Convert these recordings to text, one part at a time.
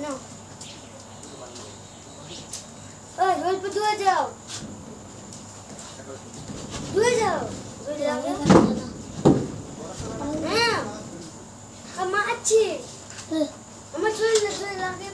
না ওই অল্প দূরে যাও হ্যাঁ আমার আছে আমার চলে লাগে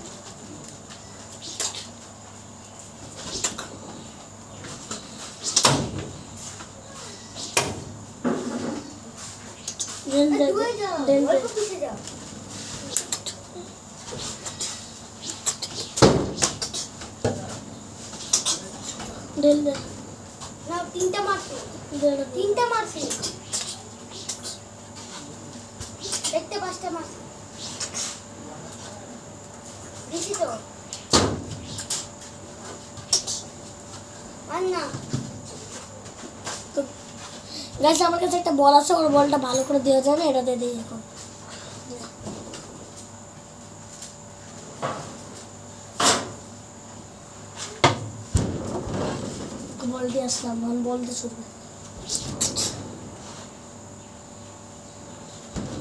তিনটা মারছি দেখতে পাঁচটা মারছি দেখি তো আর না তো গাইস আমার কাছে একটা বল আছে, ওর বলটা ভালো করে দেওয়া যায় না, এটা দিয়ে দিই এখন। বল দিয়ে আসলাম, বল দিয়ে শুরু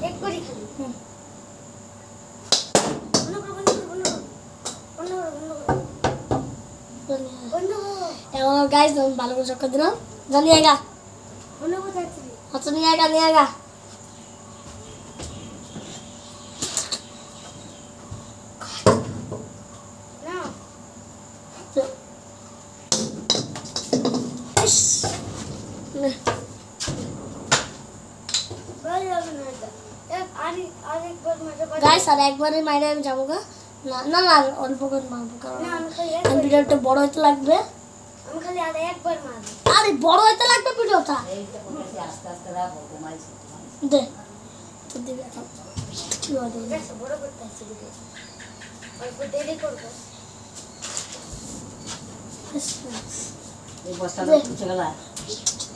এক করি খালি এখন গাইস ভালো করে চক্কর দিলাম, জানিয়েগা अच्छा नहीं आएगा गाइस আর একবারে মাইরে আমি যাবো না না না অল্প করে মারবো, কারণ ভিডিওটা বড় হতে লাগবে। আমি খালি আর একবার মারব। আরে বড় হতে লাগবে ভিডিওটা, এইটা বলেছি আস্তে আস্তে রাখো ঘুমাইছি দে তো দিবি এখন কি হবে বেশ বড় করতে আছে ভিডিও অল্প দেরি করব। এই বস্তাটা পুছে গেল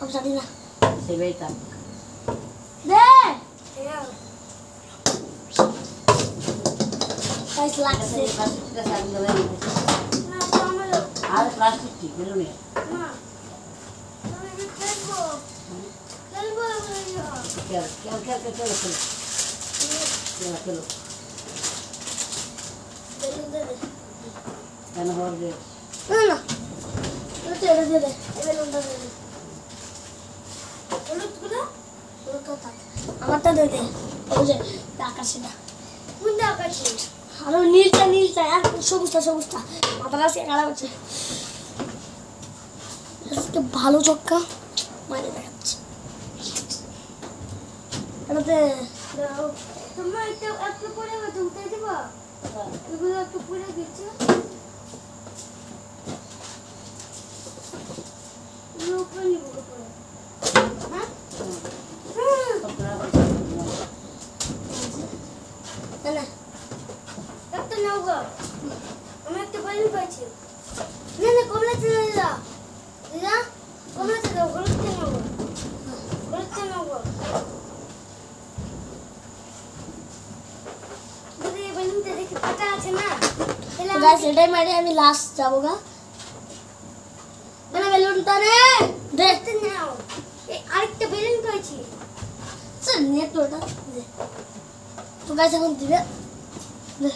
আমি জানি না সেবেইতা দে হ্যাঁ গাইস লাগছে প্লাস্টিকটা সাইড দেবে না আমারও আর প্লাস্টিক ঠিক হলো না না আমি খেলবো খেলো কেন হবে না না তো এটা দে এবার লন্ডা দে হলুদগুলো ওটা থাক আমারটা দে দে ওই যে আকাশটা কোনটা আকাশে আরে নীলটা আর সবুজটা মাথা রাসে খারাপ হচ্ছে আজকে ভালো চক্কা মারে দেখাচ্ছি এটাতে দাও তোমরা একটু পরে উঠে দিবা এগুলো একটু পরে দিচ্ছি উপরে নিব উপরে হ্যাঁ না একটা নাও গো আমি একটা বাইরে পাইছি না না কমলা চলে যা দিদা কমলা চলে যাও গলতে নাও গো দিদি বেলুনটা দেখি ফাটা আছে না তাহলে গাইস এটাই মারে আমি লাস্ট যাবো গা মানে বেলুনটা রে দেখতে নাও এই আরেকটা বেলুন পাইছি স্যার নিয়ে তো ওটা দে তো গাইস এখন দিবে দে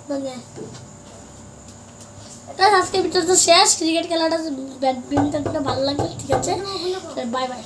মানে গাইস আজকে ভিডিওটা শেষ। ক্রিকেট খেলাটা ব্যাডমিন্টনটা ভালো লাগবে, ঠিক আছে, বাই বাই।